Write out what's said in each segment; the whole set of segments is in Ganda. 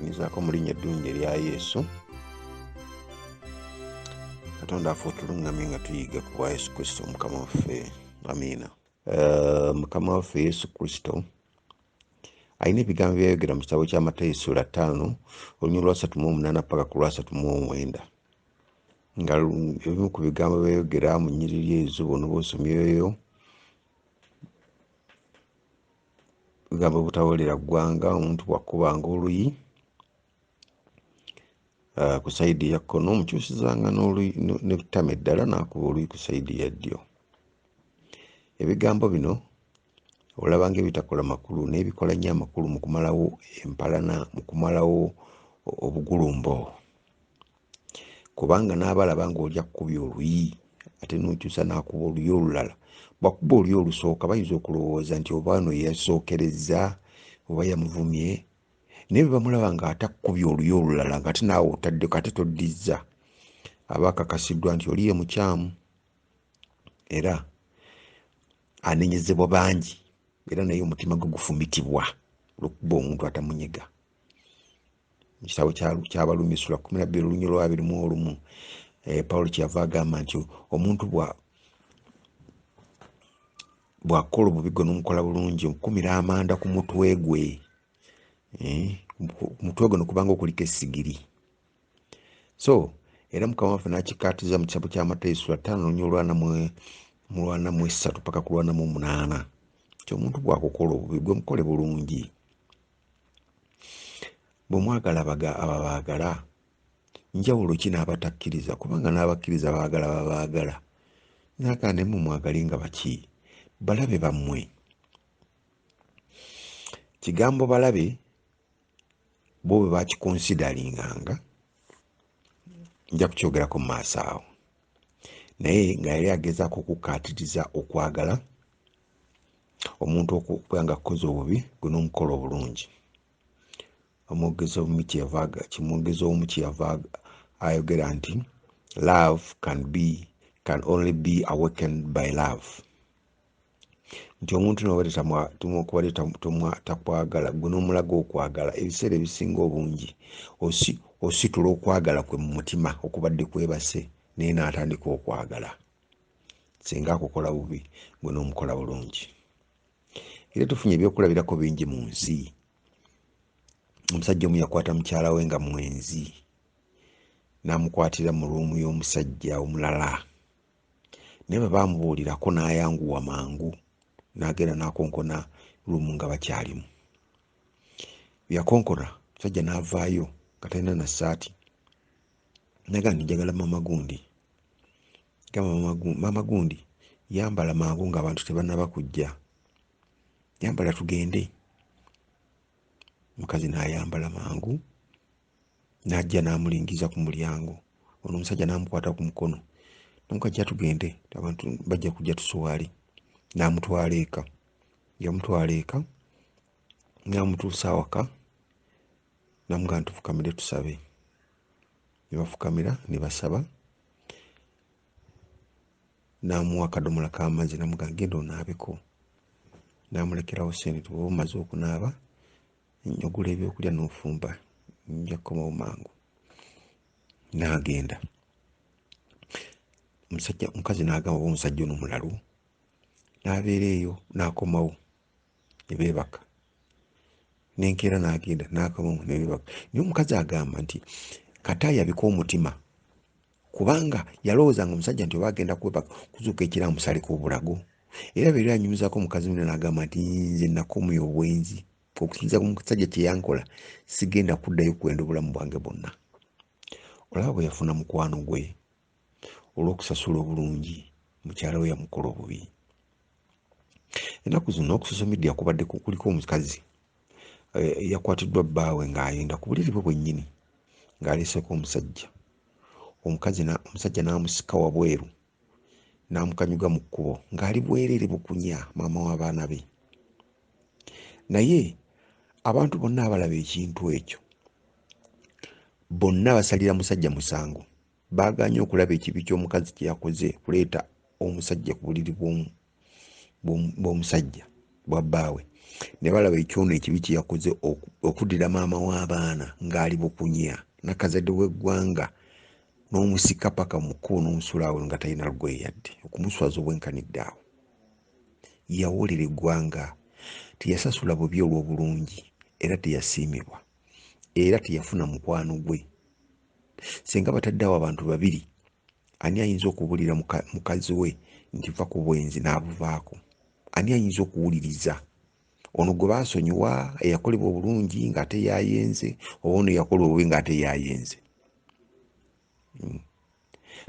Nkanizaako mu linnya eddungi erya Yesu. Katonda affe otulungamye nga tuyiga ku bwa Yesu Kristo Mukama waffe. Amiina. Mukama waffe Yesu Kristo alina ebigambo byayogera mu kitabo kya Matayo sura 5 olunyiriri lwa 38 paka ku lwa 39. Nga ebimu ku bigambo byayogera mu nnyiriri ezo bonna bw'osomyeyo bigambo butawolera ggwanga, omuntu bw'akubanga oluyi ku sayidi ya kkono omukyusizanga n'ettama eddala n'akuba oluyi ku sayidi ya ddyo. Ebigambo bino olabanga ebitakola makulu naye bikola nnyo amakulu mu kumalawo empalana, mu kumalawo obugulumbo. Kubanga n'abalaba ng'olya kukubya oluyi ate n'okyusa n'akuba oluyi olulala, bw'akuba oluyi olusooka bayinza okulowooza nti oba ono yasookereza oba yamuvumye, naye bwe bamulaba ng'ate akkubye oluyi olulala ng'ate naawe otaddeko ate toddizza, aba akakasiddwa nti oli ye mukyamu era anenyezebwa bangi, era naye omutima gwe gufumitibwa olw'okuba omuntu atamunyiga. Mu kitabo ky'Abalumi sura 12 olunyiriri lwa 21 Pawulo kyava agamba nti omuntu bw'akola obubi gwe n'omukola bulungi omukumira amanda ku mutwe gwe. Mutwe gwe kubanga okuliko essigiri. So era Mukama waffe n'akikkaatiza mu kitabo kya Matayo sura 5 olunyiriri lwa 43 paka ku lwa 48 nti omuntu bw'akukola obubi gwe mukole bulungi. Bwe mwagala ababaagala, njawulo ki n'abatakkiriza? Kubanga n'abakkiriza baagala babaagala. Naagala ne mmwe mwagalenga baki? Balabe bammwe. Kigambo balabe bo bwe bakikonsidaringanga, nja kukyogerako mu maaso awo, naye nga yali agezaako okukkaatiriza okwagala omuntu okuba nga akoze obubi gwe n'omukola obulungi. Omwogezi omu kyeyava ayogera nti love can only be awakened by love. Nti omuntu noba takwagala gwe n'omulaga okwagala, ebiseera ebisinga obungi ositula okwagala kwe mu mutima okubadde kwebase naye n'atandika okwagala. Singa akukola bubi gwe n'omukola bulungi. Era tufunye ebyokulabirako bingi mu nsi. Omusajja omu yakwata mukyala we nga mwenzi, n'amukwatira mu luumu y'omusajja omulala, naye bwe baamubuulirako n'ayanguwa mangu n'agenda n'akonkona luumu nga bakyalimu. Bwe yakonkona omusajja n'avaayo nga talina na ssaati, n'agamba nti njagala mama gundi. Gamba mama gundi yambala mangu ng'abantu tebannaba kujja, yambala tugende. Omukazi n'ayambala mangu n'ajja n'amulingiza ku mulyango. Ono omusajja n'amukwata ku mukono n'amugajja tugende, abantu bajja kujja tusuwali. N'amutwala eka. Yamutwala eka n'amutuusa awaka n'amugamba nti tufukamire tusabe. Ne bafukamira ne basaba, n'amuwa akadomola k'amazzi n'amugamba genda onaabeko. N'amulekerawo sente, bw'oba omaze okunaaba nyogula ebyokulya n'ofumba, nja kukomawo mangu. N'agenda. Omukazi n'agamba oba omusajja ono mulalu, n'abeera eyo n'akomawo ne beebaka. N'enkeera n'agenda n'akomawo ne beebaka. Naye omukazi agamba nti kata yabika omutima, kubanga yalowooza nga omusajja nti oba agenda kwebaka kuzuuka ekiro amusaleko obulago. Era beera anyumizaako omukazi muno n'agamba nti nze nakomya obwenzi, okusinziira ku musajja kye yankola sigenda kuddayo kwenda obulamu bwange bwonna. Olaba bwe yafuna mukwano gwe olw'okusasula obulungi mukyala we yamukola obubi. Ennaku zino ku social media kuliko omukazi yakwatiddwa bbaawe ng'ayenda ku buliri bwe bwennyini ng'aleeseko omusajja. Omusajja n'amusika wabweru n'amukanyuga mu kkubo ng'ali bwereere bukunya maama w'abaana be. Naye abantu bonna abalaba ekintu ekyo bonna basalira musajja musango. Baaganye okulaba ekibi ky'omukazi kye yakoze kuleeta omusajja ku buliri bw'omusajja bwa bbaawe. ne balaba ekyono ekibi kye yakoze okuddira maama w'abaana ng'ali bukunya nakazadde w'eggwanga n'omusika paka mu kkubo n'omusulaawe nga talina lugoye yadde okumuswaza obwenkanidde awo. Yawolera eggwanga, teyasasula bubi olw'obulungi era teyasiimibwa era teyafuna mukwano gwe. Singa batadde awo abantu babiri, ani ayinza okubuulira mukazi we nti va ku bwenzi n'abuvaako? Ani ayinza okuwuliriza? Ono gwe baasonyiwa eyakolebwa obulungi ng'ate yayenze, oba ono eyakolebwa obubi ng'ate yayenze?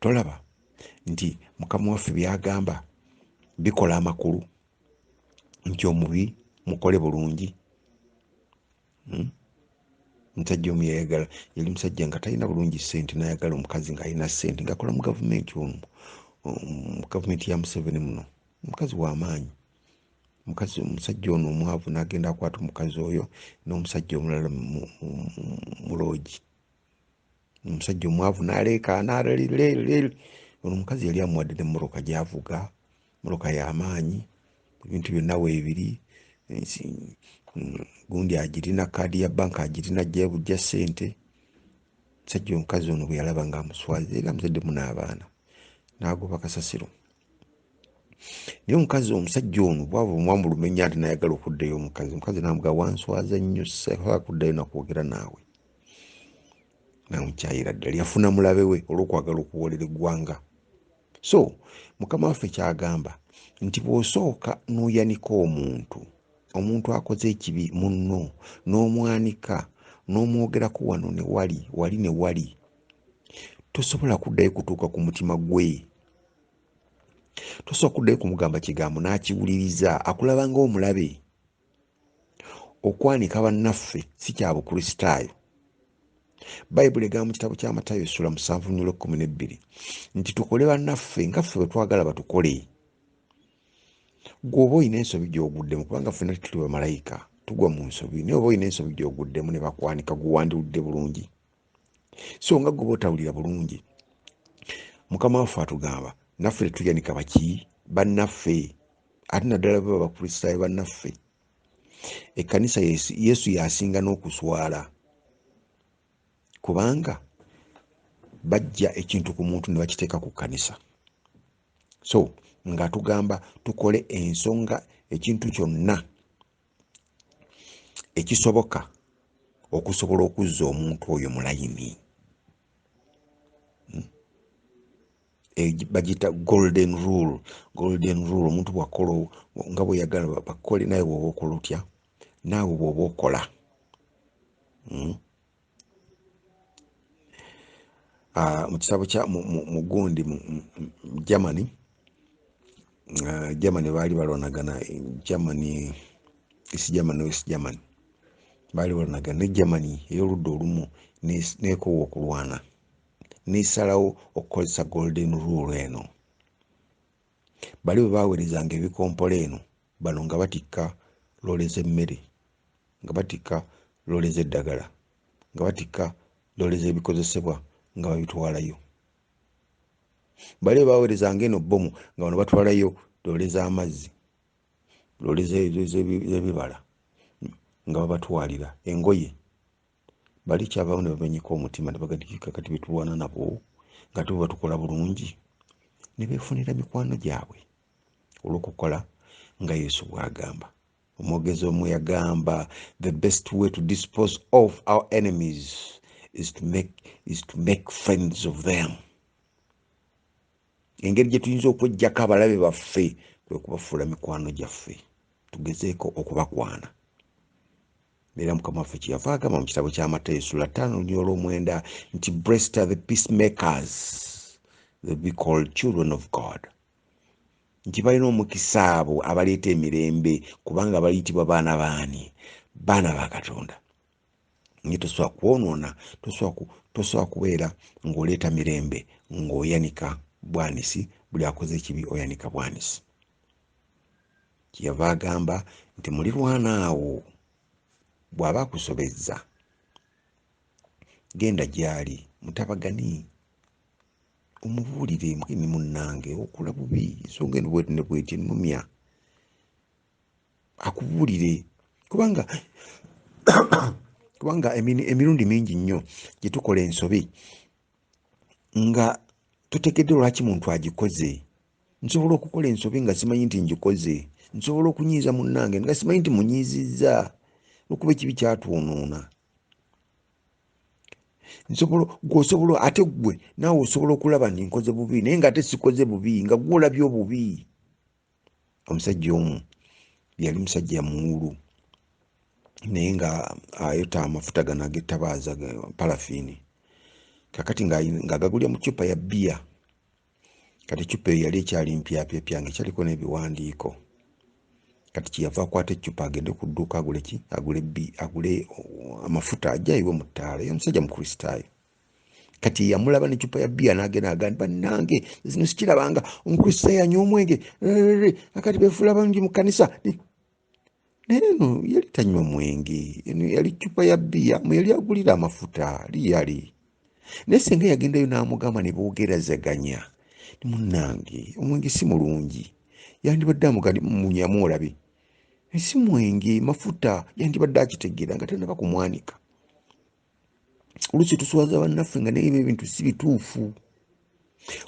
Tolaba nti Mukama waffe byagamba bikola amakulu nti omubi mukole bulungi. Omusajja omu yayagala, yali musajja nga talina bulungi ssente, n'ayagala omukazi ng'alina ssente, ng'akola mu gavumenti ono, mu gavumenti ya Museveni muno, omukazi w'amaanyi. Omusajja ono omwavu n'agenda akwata omukazi oyo n'omusajja omulala mu loogi. Omusajja omwavu n'aleekaana leero. Ono omukazi yali amuwadde n'emmoroka gy'avuga, mmoroka y'amaanyi, ebintu byonna weebiri. Gundi agirina, kaadi ya banka agirina, ajja bujja ssente. Omusajja omukazi ono bwe yalaba ng'amuswaza era amuzaddemu n'abaana, n'agoba kasasiro. Naye omukazi omusajja ono bw'ava omwamulumenya nti n'ayagala okuddayo omukazi n'amugamba wanswaza nnyo, saagala kuddayo nakwogera naawe. N'amukyayira ddala, yafuna mulabe we olw'okwagala okuwolera eggwanga. So Mukama waffe kyagamba nti bw'osooka n'oyanika omuntu akoze ekibi munno, n'omwanika n'omwogerako wano ne wali, tosobola kuddayo kutuuka ku mutima gwe. Tosobola kuddayo kumugamba kigambo n'akiwuliriza, akulaba ng'omulabe. Okwanika bannaffe si kya Bukristaayo. Bayibuli egamba mu kitabo kya Matayo essula 7:12 nti tukole bannaffe nga ffe bwe twagala batukole. Gw'oba olina ensobi gy'oguddemu, kubanga ffenna tuli bamalayika, tugwa mu nsobi, naye oba olina ensobi gy'oguddemu ne bakwanika, gwe wandiwulidde bulungi. So nga gwe otawulira bulungi, Mukama waffe atugamba naffe tetuyanika baki? Bannaffe. Ate naddala bwe Abakristaayo bannaffe. Ekkanisa Yesu yasinga n'okuswala, kubanga bajja ekintu ku muntu ne bakiteeka ku kkanisa. So ng'atugamba tukole ensonga, ekintu kyonna ekisoboka okusobola okuzza omuntu oyo mu layini. Bagiyita golden rule. Omuntu bw'akola nga bw'oyagala bakole, nawe bw'oba okola otya, naawe bw'oba okola. Mu kitabo kya mu gundi mu Germany baali balwanagana, East Germany baali balwanagana ne Germany ey'oludda olumu n'ekoowa okulwana, n'esalawo okukozesa golden rule eno. Bali bwe baaweerezanga ebikompolo eno, bano nga batikka loole z'emmere, nga batikka loole z'eddagala, nga batikka loole z'ebikozesebwa nga babitwalayo. Bali bwe baaweerezanga eno bbomu, nga bano batwalayo loole z'amazzi, loole z'ebibala nga babatwalira engoye. Bali kyavaamu ne bamenyeka omutima ne bagadikika kati betulwana nabo nga te batukola bulungi, ne beefunira mikwano gyabwe olw'okukola nga Yesu bw'agamba. Omwogezi omu yagamba, the best way to dispose of our enemies is to make friends of them. Engeri gye tuyinza okweggyako abalabe baffe kwe kubafuula mikwano gyaffe, tugezeeko okubakwana. Era Mukama waffe kyeyava agamba mu kitabo kya Matayo essula 5:9 nti blessed are the peacemakers, they will be called children of God. Nti balina omukisa abo abaleeta emirembe, kubanga baliyitibwa baana baani? Baana ba Katonda. Naye tosobola kwonoona, tosobola kubeera ng'oleeta mirembe ng'oyanika bwanisi, buli akoze ekibi oyanika bwanisi. Kyeyava agamba nti mulirwana awo, bw'aba akusobezza genda gy'ali, mutabagani, omubuulire mbwenu munnange okola bubi, ensonga eno bweti ne bweti ennumya. akubuulire kubanga emirundi mingi nnyo gye tukola ensobi nga tutegedde lwaki muntu agikoze. Nsobola okukola ensobi nga simanyi nti ngikoze, nsobola okunyiiza munnange nga simanyi nti munyiizizza, okuba ekibi kyatwonoona. Gw'osobola ate gwe naawe osobola okulaba nti nkoze bubi naye nga ate sikoze bubi nga gwe olabye obubi. Omusajja omu yali musajja muwulu naye nga ayota amafuta gano ag'ettabaaza parafiini, kakati ng'agagulya mu ccupa ya bbiya. Kati eccupa eyo yali ekyali mpyapyapya nga ekyaliko n'ebiwandiiko. Kati kyeyava akwata eccupa agende ku dduuka agule amafuta ajja ayiwe mu ttaala. Ye omusajja mukristaayo. Kati yamulaba n'eccupa ya bbiya n'agenda agamba bannange zino sikirabanga omukristaayo anywa omwenge akati beefuula bangi mu kkanisa. Naye eno yali tanywa mwenge, eno yali ccupa ya bbiya mwe yali agulira amafuta liyali. Naye singa yagendayo n'amugamba ne boogerazaganya, munnange omwenge si mulungi, yandibadde amugani munyamwolabe, si mwenge mafuta, yandibadde akitegeera nga tannaba kumwanika. Oluusi tuswaza bannaffe nga naye ebintu si bituufu,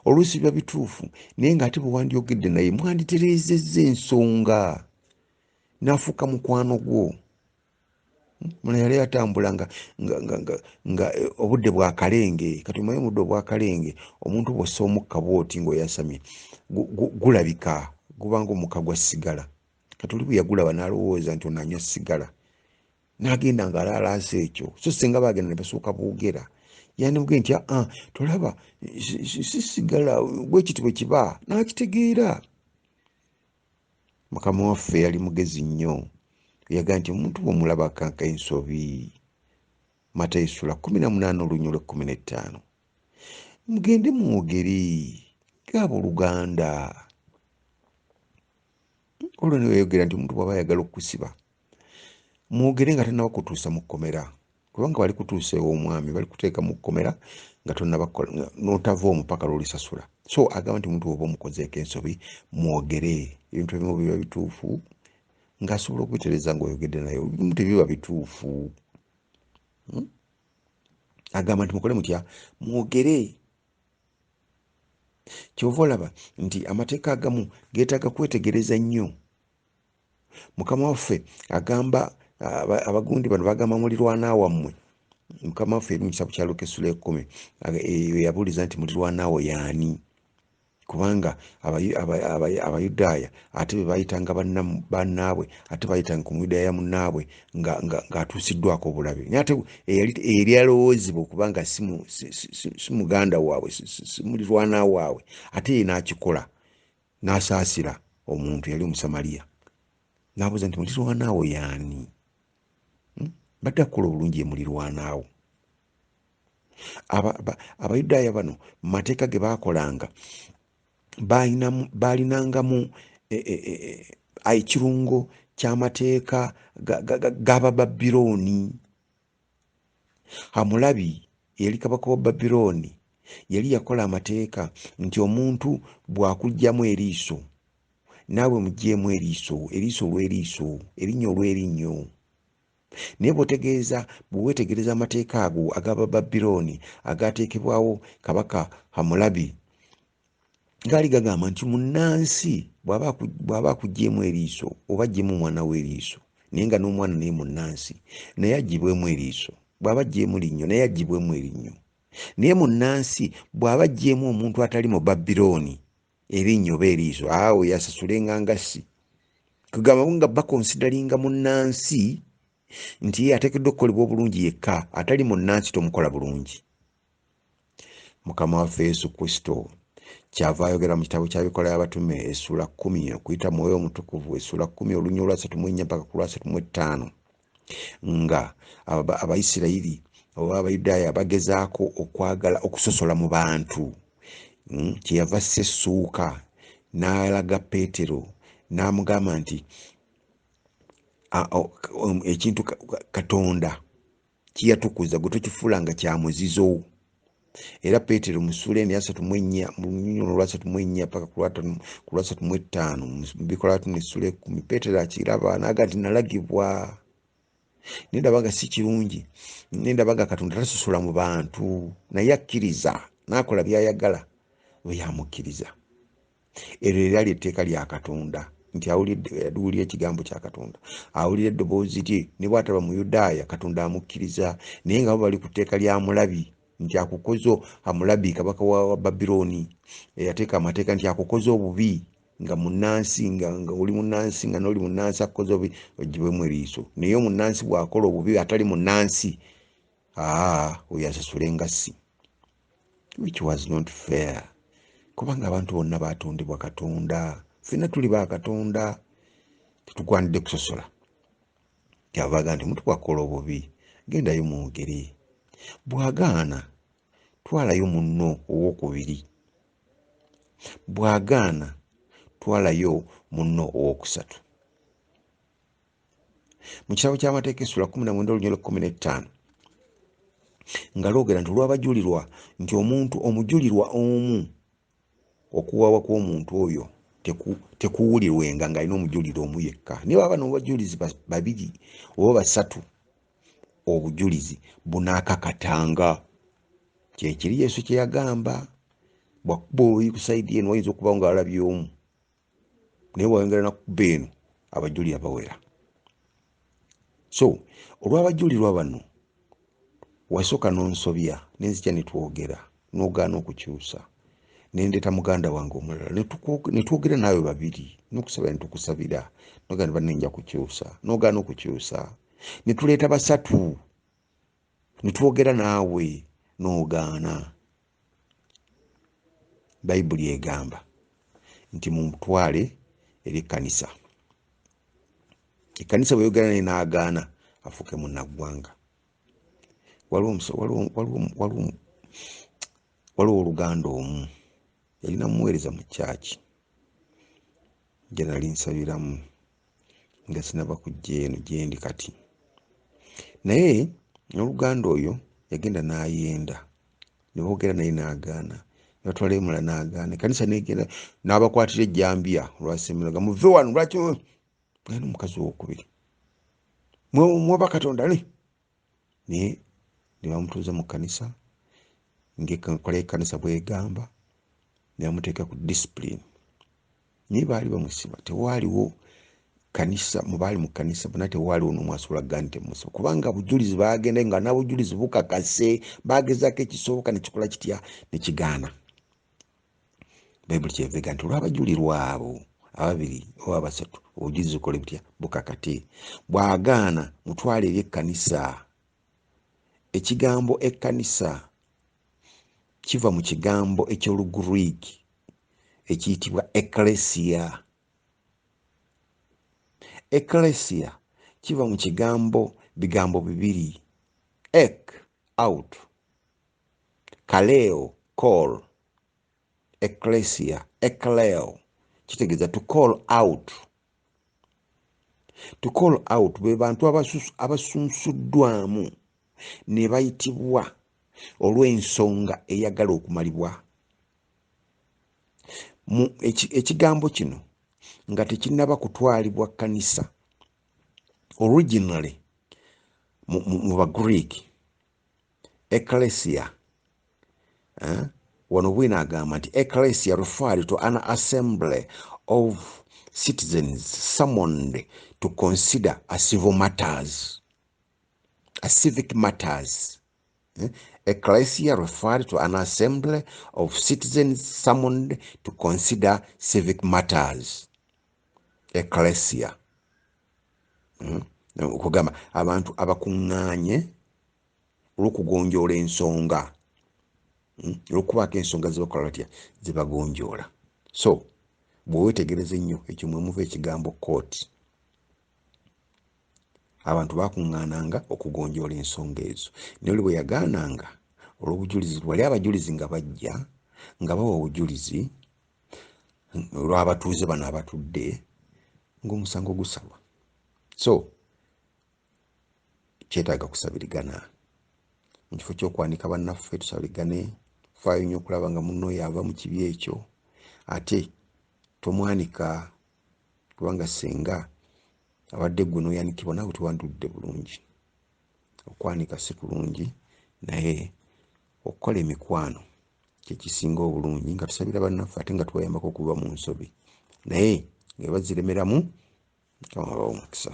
oluusi biba bituufu naye ng'ate bwe wandyogedde naye mwanditereezezza ensonga n'afuuka mukwano gwo. Muno yali atambula nga obudde bwa kalenge. Kati omanyi obudde obwakalenge omuntu bw'ossa omukka bw'oti ng'oyasamye gulabika gubanga omukka gwa sigala. Kati oli bwe yagulaba n'alowooza nti ono anywa sigala n'agenda ng'alaalaasa ekyo, so singa baagenda ne basooka boogera yandimugambye nti tolaba si sigala bwe kiti bwe kiba, n'akitegeera. Mukama waffe yali mugezi nnyo, yagaa nti omuntu bw'omulaba akanka ensobi, Matayo Sula 18:15, mugende mwogere gaaba oluganda. Olwo ne weyogera nti omuntu bw'aba ayagala okusiba mwogere nga tannaba kutuusa mu kkomera, kubanga bali kutuusa ew'omwami bali kuteeka mu kkomera nga tonnabakola n'otava omwo paka lw'olisasula. So agamba nti omuntu bw'oba omukozeeko ensobi mwogere, ebintu ebimu biba bituufu ng'asobola okubitereeza ng'oyogedde naye, ebimu tebiba bituufu. Agamba nti mukole mutya, mwogere. Kyova olaba nti amateeka agamu geetaaga kwetegereza nnyo. Mukama waffe agamba abagundi bano bagamba mulirwana wammwe. Mukama waffe eri mu kitabo kya Luka essula 10 yabuuliza nti mulirwanaawo y'ani? Kubanga abayudaaya ate be bayitanga bannaabwe ate bayitanga ku muyudaaya munnaabwe ng'atuusiddwako obulabe. Naye ate eri alowoozebwa okubanga si muganda waabwe, si mulirwana waabwe, ate ye n'akikola n'asaasira omuntu yali Omusamaliya. N'abuuza nti mulirwanaawo y'ani? Badde akukola obulungi ye mulirwanaawo. Abayudaaya bano mu mateeka ge baakolanga baalinangamu ekirungo ky'amateeka g'Abababirooni. Hamulabi eyali kabaka wa Babirooni yali yakola amateeka nti omuntu bw'akuggyamu eriiso naawe muggyemu eriiso olw'eriiso, erinnya olw'erinnyo. Naye bwe weetegereza amateeka ago ag'Abababirooni agaateekebwawo kabaka Hamulabi, gaali gagamba nti munnansi bw'aba akuggyeemu eriiso oba aggyemu omwana w'eriiso, naye nga n'omwana naye munnansi, naye aggyibwemu eriiso. Bw'aba aggyemu linnyo naye aggyibwemu erinnyo. Naye munnansi bw'aba aggyemu omuntu atali mu Babirooni erinnyo oba eriiso, awo yasasulenga ngassi. Kugamba nga bakonsidalinga munnansi nti ye ateekeddwa okukolebwa obulungi yekka, atali munnansi tomukola bulungi. Mukama waffe Yesu Kristo kyava ayogera mu kitabo kya Bikola y'Abatume essula 10 okuyita Mwoyo Omutukuvu essula 10 olunya olwa 34 mpaka ku lwa 35 nga Abayisirayiri oba Abayudaaya bagezaako okwagala okusosola mu bantu. Kyeyava Sessuuka n'alaga Peetero n'amugamba nti ekintu Katonda kiyatukuza gwe tokifuulanga kya muzizo. era Peetero mu ssuula eno 3:4 mu nnyonnyola lwa 3:4 paka ku lwa 3:5 mu Bikola by'Abatumwa essuula 10 Peetero akiraba n'aga nti nalagibwa nendabaga si kirungi nendabaga Katonda tasosola mu bantu naye akkiriza n'akola by'ayagala bwe yamukkiriza. Eryo era ly'etteeka lya Katonda nti awulira ekigambo kya Katonda awulira eddoboozi lye ne bw'ataba Muyudaaya Katonda amukkiriza naye nga bo bali ku tteeka lya mulabi nti akukozo amulabi kabaka wa Babilooni eyateeka amateeka nti akukoze obubi nga munnansi nga oli munnansi nga n'oli munnansi akukoze obubi ogibwemu eriiso naye omunnansi bw'akola obubi atali munnansi oyo asasula engassi, which was not fair kubanga abantu bonna baatondebwa Katonda, ffenna tuli ba Katonda, tetugwanidde kusosola. Kyavaga nti omuntu bw'akola obubi gendayo mwogere, bw'agaana twalayo munno owokubiri, bw'agaana twalayo munno owokusatu. Mu kitabo ky'amateeka essula 19:15 nga loogera nti olw'abajulirwa nti omujulirwa omu okuwawa kw'omuntu oyo tekuwulirwenga ng'alina omujulirwa omu yekka. Niba baba n'obujulizi babiri oba basatu obujulizi bunaakakatanga. Kyekiri Yesu kye yagamba bwakuba obubi ku sayidi eno wayinza okuba nga walabye omu naye bwayongera nakukuba eno abajulira bawera. So olw'abajulirwa bano wasooka n'onsobya nenzija ne twogera n'ogaana okukyusa nendeeta muganda wange omulala ne twogera naawe babiri n'okusabira ne tukusabira n'ogaana banne nja kukyusa n'ogaana okukyusa ne tuleeta basatu ne twogera naawe n'ogaana. Bayibuli egamba nti mumutwale eri ekkanisa. Ekkanisa bwe yogera naye n'agaana afuuke munnaggwanga. Waliwo oluganda omu yalina muweereza mu kyaki gye nali nsabiramu nga sinaba kujja eno gye ndi kati, naye n'oluganda oyo yagenda n'ayenda ne boogera naye n'agaana ne batwala emula n'agaana. Ekkanisa n'egenda n'abakwatira ejjambiya olwasemera nga muve wano lwaki mwena omukazi owokubiri mweba Katonda naye ne bamutuuza mu kkanisa ng'enkola y'ekkanisa bw'egamba ne bamuteeka ku discipline. Naye baali bamusiba, tewaaliwo kanisa mubaali mu kkanisa bonna tewaaliwo n'omu asobola kugaa nti temusiba kubanga bujulizi baagenda nga n'obujulizi bukakase bagezaako ekisoboka ne kikola kitya ne kigaana. Bayibuli kyevega nti olw'abajulirwa abo ababiri oba abasatu obujulizi bukole butya bukakate. Bw'agaana mutwale eri ekkanisa. Ekigambo ekkanisa kiva mu kigambo eky'Olugreeki ekiyitibwa ecclesia. Ecclesia kiva mu bigambo bibiri, ek out, kaleo call. Ecclesia ekleo kitegeeza to call out. To call out be bantu abasunsuddwamu ne bayitibwa olw'ensonga eyagala okumalibwa. Ekigambo kino nga tekinnaba kutwalibwa kkanisa originally mu Bagreek ecclesia wano bwina agamba nti ecclesia referred to an assembly of citizens summoned to consider a civic matters. Ecclesia referred to an assembly of citizens summoned to consider civic matters. Ecclesia okugamba abantu abakuŋŋaanye olw'okugonjoola ensonga olw'okubaako ensonga zebakola batya zebagonjoola. So bwe weetegereza ennyo ekyo mwe muva ekigambo court. Abantu bakuŋŋaananga okugonjoola ensonga ezo naye oli bwe yagaananga olw'obujulizi wali abajulizi nga bajja nga bawa obujulizi olw'abatuuze bano abatudde ng'omusango gusaba. So kyetaaga kusabirigana mu kifo ky'okwanika bannaffe tusaligane, faayo nnyo okulaba nga munno yava mu kibi ekyo, ate tomwanika kubanga senga abadde gwe n'oyanikibwa naawe tewandudde bulungi. Okwanika si kulungi, naye okukola emikwano kyekisinga obulungi nga tusabira bannaffe ate nga tubayambako okuva mu nsobi, naye nga baziremeramu Mukama abawe omukisa.